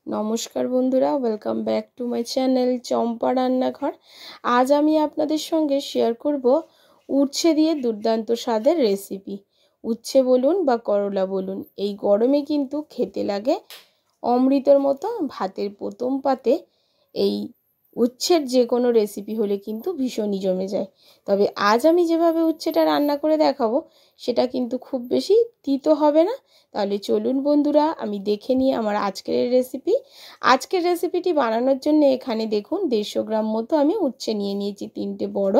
নমস্কার বন্ধুরা, welcome back to my channel Champa Rannaghar. আজ আমি আপনাদের সঙ্গে শেয়ার করব উচ্ছে দিয়ে দুর্দান্ত স্বাদের রেসিপি। উচ্ছে বলুন বা করলা বলুন, এই গরমে কিন্তু খেতে লাগে অমৃতর মতো। ভাতের প্রথম পাতে এই উচ্ছের যে কোনো রেসিপি হলে কিন্তু ভীষণই জমে যায়। তবে আজ আমি যেভাবে উচ্ছেটা রান্না করে দেখাবো সেটা কিন্তু খুব বেশি তিতো হবে না। তাহলে চলুন বন্ধুরা, আমি দেখে নিই আমার আজকের রেসিপি। আজকের রেসিপিটি বানানোর জন্য এখানে দেখুন 150 গ্রাম মতো আমি উচ্ছে নিয়ে নিয়েছি, 3টে বড়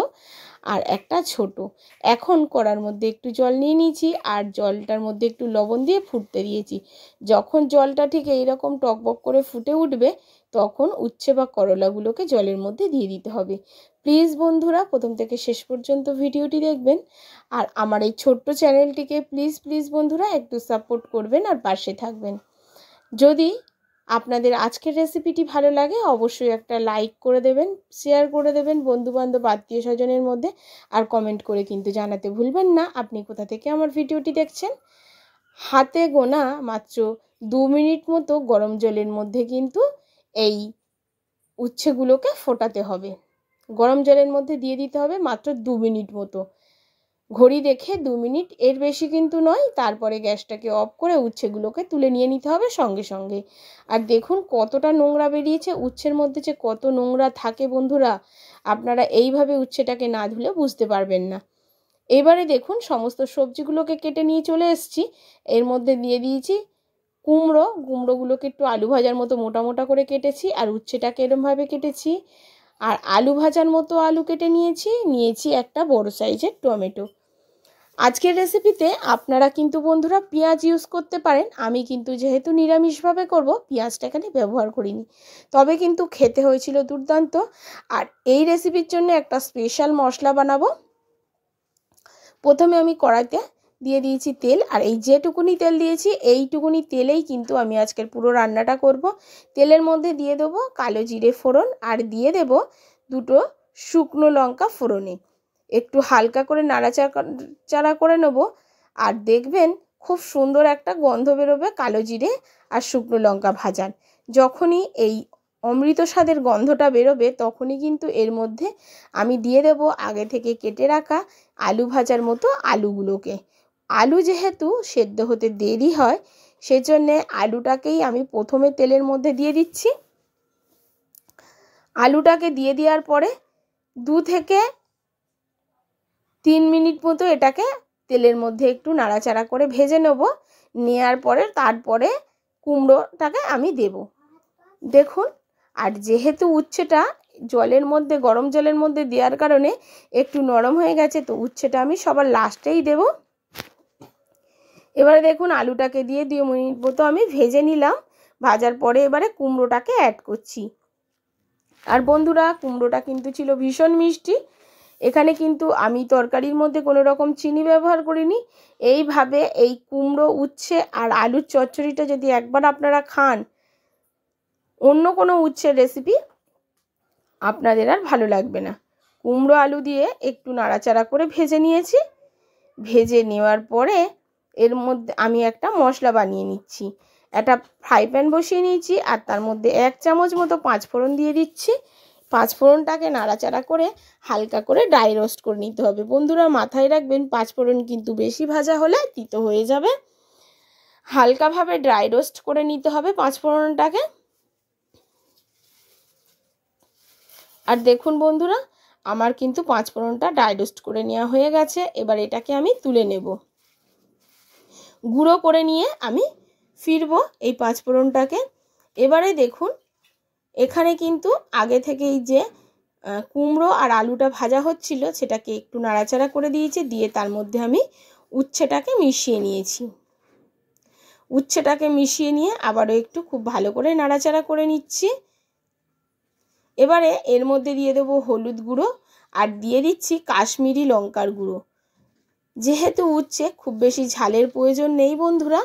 আর একটা ছোট। এখন কড়ার মধ্যে একটু জল নিয়ে নিয়েছি আর জলটার মধ্যে একটু লবণ দিয়ে ফুটতে দিয়েছি। যখন জলটা ঠিক এইরকম টকবক করে ফুটে উঠবে তখন উচ্ছে বা করলাগুলোকে জলের মধ্যে দিয়ে দিতে হবে। প্লিজ বন্ধুরা প্রথম থেকে শেষ পর্যন্ত ভিডিওটি দেখবেন আর আমার এই ছোট্ট চ্যানেলটিকে প্লিজ বন্ধুরা একটু সাপোর্ট করবেন আর পাশে থাকবেন। যদি আপনাদের আজকের রেসিপিটি ভালো লাগে অবশ্যই একটা লাইক করে দেবেন, শেয়ার করে দেবেন বন্ধুবান্ধব আত্মীয় স্বজনের মধ্যে, আর কমেন্ট করে কিন্তু জানাতে ভুলবেন না আপনি কোথা থেকে আমার ভিডিওটি দেখছেন। হাতে গোনা মাত্র 2 মিনিট মতো গরম জলের মধ্যে কিন্তু এই উচ্ছেগুলোকে ফোটাতে হবে। গরম জলের মধ্যে দিয়ে দিতে হবে মাত্র 2 মিনিট মতো। ঘড়ি দেখে 2 মিনিট, এর বেশি কিন্তু নয়। তারপরে গ্যাসটাকে অফ করে উচ্ছেগুলোকে তুলে নিয়ে নিতে হবে সঙ্গে সঙ্গে। আর দেখুন কতটা নোংরা বেরিয়েছে, উচ্ছের মধ্যে যে কত নোংরা থাকে বন্ধুরা, আপনারা এইভাবে উচ্ছেটাকে না ধুলে বুঝতে পারবেন না। এবারে দেখুন সমস্ত সবজিগুলোকে কেটে নিয়ে চলে এসেছি। এর মধ্যে দিয়ে দিয়েছি কুমড়োগুলোকে একটু আলু ভাজার মতো মোটা মোটা করে কেটেছি, আর উচ্ছেটাকে এরমভাবে কেটেছি। আর আলু ভাজার মতো আলু কেটে নিয়েছি একটা বড় সাইজের টমেটো। আজকের রেসিপিতে আপনারা কিন্তু বন্ধুরা পেঁয়াজ ইউজ করতে পারেন। আমি কিন্তু যেহেতু নিরামিষভাবে করব পেঁয়াজটা এখানে ব্যবহার করিনি, তবে কিন্তু খেতে হয়েছিল দুর্দান্ত। আর এই রেসিপির জন্য একটা স্পেশাল মশলা বানাবো। প্রথমে আমি কড়াইতে দিয়ে দিয়েছি তেল, আর এই যেটুকুনি তেল দিয়েছি এইটুকুনি তেলেই কিন্তু আমি আজকের পুরো রান্নাটা করব। তেলের মধ্যে দিয়ে দেবো কালো জিরে ফোড়ন আর দিয়ে দেব 2টো শুকনো লঙ্কা ফোড়নে। একটু হালকা করে নাড়াচাড়া করে নেব, আর দেখবেন খুব সুন্দর একটা গন্ধ বেরোবে কালো জিরে আর শুকনো লঙ্কা ভাজার। যখনই এই অমৃত স্বাদের গন্ধটা বেরোবে তখনই কিন্তু এর মধ্যে আমি দিয়ে দেব আগে থেকে কেটে রাখা আলু ভাজার মতো আলুগুলোকে। আলু যেহেতু সেদ্ধ হতে দেরি হয় সেজন্যে আলুটাকেই আমি প্রথমে তেলের মধ্যে দিয়ে দিচ্ছি। আলুটাকে দিয়ে দেওয়ার পরে 2 থেকে 3 মিনিট মতো এটাকে তেলের মধ্যে একটু নাড়াচাড়া করে ভেজে নেব। নেওয়ার পরে তারপরে কুমড়োটাকে আমি দেব। দেখুন, আর যেহেতু উচ্ছেটা গরম জলের মধ্যে দেওয়ার কারণে একটু নরম হয়ে গেছে, তো উচ্ছেটা আমি সবার লাস্টেই দেব। এবারে দেখুন আলুটাকে দিয়ে 2 মিনিট মতো আমি ভেজে নিলাম। ভাজার পরে এবারে কুমড়োটাকে অ্যাড করছি। আর বন্ধুরা কুমড়োটা কিন্তু ছিল ভীষণ মিষ্টি। এখানে কিন্তু আমি তরকারির মধ্যে কোনো রকম চিনি ব্যবহার করিনি। এইভাবে এই কুমড়ো উচ্ছে আর আলুর চচ্চড়িটা যদি একবার আপনারা খান, অন্য কোনো উচ্ছের রেসিপি আপনাদের আর ভালো লাগবে না। কুমড়ো আলু দিয়ে একটু নাড়াচাড়া করে ভেজে নিয়েছি। ভেজে নেওয়ার পরে এর মধ্যে আমি একটা মশলা বানিয়ে নিচ্ছি। একটা ফ্রাই প্যান বসিয়ে নিয়েছি আর তার মধ্যে 1 চামচ মতো 5 ফোড়ন দিয়ে দিচ্ছি। 5 ফোড়নটাকে নাড়াচাড়া করে হালকা করে ড্রাই রোস্ট করে নিতে হবে। বন্ধুরা মাথায় রাখবেন 5 ফোড়ন কিন্তু বেশি ভাজা হলে তিতো হয়ে যাবে। হালকাভাবে ড্রাই রোস্ট করে নিতে হবে 5 ফোড়নটাকে। আর দেখুন বন্ধুরা আমার কিন্তু 5 ফোড়নটা ড্রাই রোস্ট করে নেওয়া হয়ে গেছে। এবার এটাকে আমি তুলে নেব। গুঁড়ো করে নিয়ে আমি ফিরবো এই 5 ফোড়নটাকে। এবারে দেখুন এখানে কিন্তু আগে থেকেই যে কুমড়ো আর আলুটা ভাজা হচ্ছিল সেটাকে একটু নাড়াচাড়া করে দিয়েছি, দিয়ে তার মধ্যে আমি উচ্ছেটাকে মিশিয়ে নিয়েছি। উচ্ছেটাকে মিশিয়ে নিয়ে আবারও একটু খুব ভালো করে নাড়াচাড়া করে নিচ্ছি। এবারে এর মধ্যে দিয়ে দেবো হলুদ গুঁড়ো আর দিয়ে দিচ্ছি কাশ্মীরি লঙ্কার গুঁড়ো। যেহেতু উচ্ছে খুব বেশি ঝালের প্রয়োজন নেই বন্ধুরা,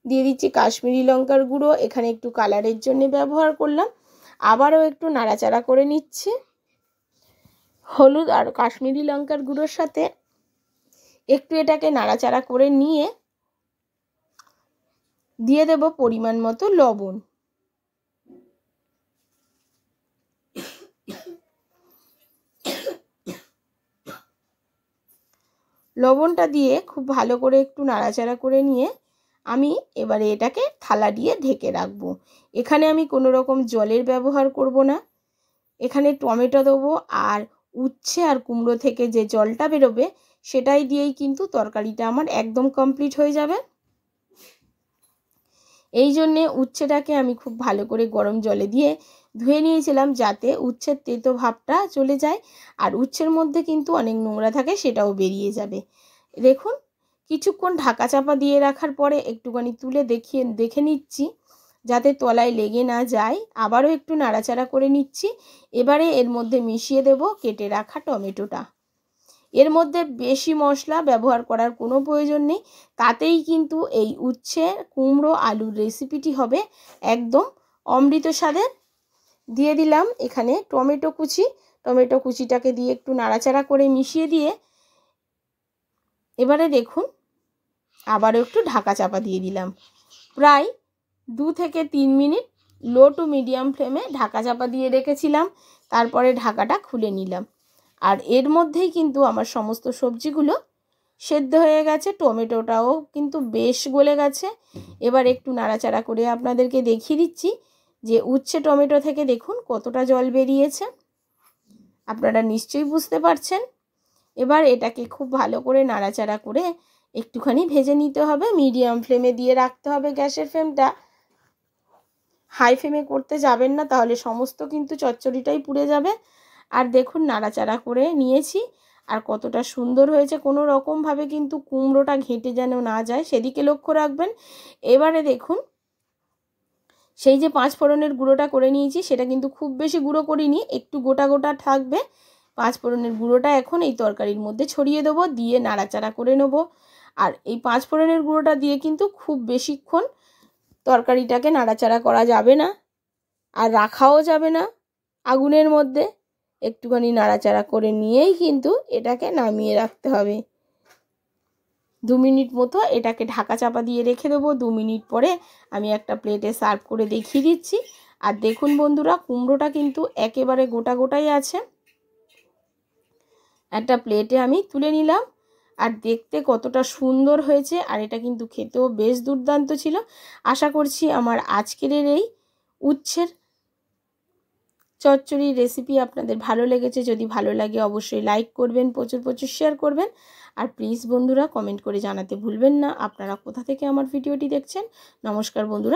দিয়ে দিচ্ছি কাশ্মীরি লঙ্কার গুঁড়ো। এখানে একটু কালারের জন্য ব্যবহার করলাম। আবারও একটু নাড়াচাড়া করে নিচ্ছি। হলুদ আর কাশ্মীরি লঙ্কার গুঁড়োর সাথে একটু এটাকে নাড়াচাড়া করে নিয়ে দিয়ে দেব পরিমাণ মতো লবণ। লবণটা দিয়ে খুব ভালো করে একটু নাড়াচাড়া করে নিয়ে আমি এবারে এটাকে থালা দিয়ে ঢেকে রাখবো। এখানে আমি কোনো রকম জলের ব্যবহার করব না। এখানে টমেটো দেবো আর উচ্ছে আর কুমড়ো থেকে যে জলটা বেরোবে সেটাই দিয়েই কিন্তু তরকারিটা আমার একদম কমপ্লিট হয়ে যাবে। এই জন্যে উচ্ছেটাকে আমি খুব ভালো করে গরম জলে দিয়ে ধুয়ে নিয়েছিলাম, যাতে উচ্ছের তেতো ভাবটা চলে যায় আর উচ্ছের মধ্যে কিন্তু অনেক নোংরা থাকে, সেটাও বেরিয়ে যাবে। দেখুন কিছুক্ষণ ঢাকা চাপা দিয়ে রাখার পরে একটুখানি তুলে দেখে নিচ্ছি যাতে তলায় লেগে না যায়। আবারও একটু নাড়াচাড়া করে নিচ্ছি। এবারে এর মধ্যে মিশিয়ে দেব কেটে রাখা টমেটোটা। এর মধ্যে বেশি মশলা ব্যবহার করার কোনো প্রয়োজন নেই, তাতেই কিন্তু এই উচ্ছে কুমড়ো আলুর রেসিপিটি হবে একদম অমৃত স্বাদের। দিয়ে দিলাম এখানে টমেটো কুচিটাকে দিয়ে একটু নাড়াচাড়া করে মিশিয়ে দিয়ে এবারে দেখুন আবারও একটু ঢাকা চাপা দিয়ে দিলাম। প্রায় 2 থেকে 3 মিনিট লো টু মিডিয়াম ফ্লেমে ঢাকা চাপা দিয়ে রেখেছিলাম। তারপরে ঢাকাটা খুলে নিলাম আর এর মধ্যেই কিন্তু আমার সমস্ত সবজিগুলো সেদ্ধ হয়ে গেছে, টমেটোটাও কিন্তু বেশ গলে গেছে। এবার একটু নাড়াচাড়া করে আপনাদেরকে দেখিয়ে দিচ্ছি যে উচ্ছে টমেটো থেকে দেখুন কতটা জল বেরিয়েছে, আপনারা নিশ্চয়ই বুঝতে পারছেন। এবার এটাকে খুব ভালো করে নাড়াচাড়া করে একটুখানি ভেজে নিতে হবে। মিডিয়াম ফ্লেমে দিয়ে রাখতে হবে গ্যাসের ফ্লেমটা, হাই ফ্লেমে করতে যাবেন না, তাহলে সমস্ত কিন্তু চচ্চড়িটাই পুড়ে যাবে। আর দেখুন নাড়াচাড়া করে নিয়েছি আর কতটা সুন্দর হয়েছে, কোনো রকমভাবে কিন্তু কুমড়োটা ঘেঁটে যেন না যায় সেদিকে লক্ষ্য রাখবেন। এবারে দেখুন সেই যে 5 ফোড়নের গুঁড়োটা করে নিয়েছি সেটা কিন্তু খুব বেশি গুঁড়ো করিনি, একটু গোটা গোটা থাকবে। 5 ফোড়নের গুঁড়োটা এখন এই তরকারির মধ্যে ছড়িয়ে দেবো, দিয়ে নাড়াচাড়া করে নেব। আর এই 5 ফোড়নের গুঁড়োটা দিয়ে কিন্তু খুব বেশিক্ষণ তরকারিটাকে নাড়াচাড়া করা যাবে না আর রাখাও যাবে না আগুনের মধ্যে। একটুখানি নাড়াচাড়া করে নিয়েই কিন্তু এটাকে নামিয়ে রাখতে হবে। 2 মিনিট মতো এটাকে ঢাকা চাপা দিয়ে রেখে দেবো। 2 মিনিট পরে আমি একটা প্লেটে সার্ভ করে দেখিয়ে দিচ্ছি। আর দেখুন বন্ধুরা কুমড়োটা কিন্তু একেবারে গোটা গোটাই আছে। একটা প্লেটে আমি তুলে নিলাম আর দেখতে কতটা সুন্দর হয়েছে, আর এটা কিন্তু খেতেও বেশ দুর্দান্ত ছিল। আশা করছি আমার আজকের এই উচ্ছের চচ্চড়ির রেসিপি আপনাদের ভালো লেগেছে। যদি ভালো লাগে অবশ্যই লাইক করবেন, প্রচুর প্রচুর শেয়ার করবেন। আর প্লিজ বন্ধুরা কমেন্ট করে জানাতে ভুলবেন না আপনারা কোথা থেকে আমার ভিডিওটি দেখছেন। নমস্কার বন্ধুরা।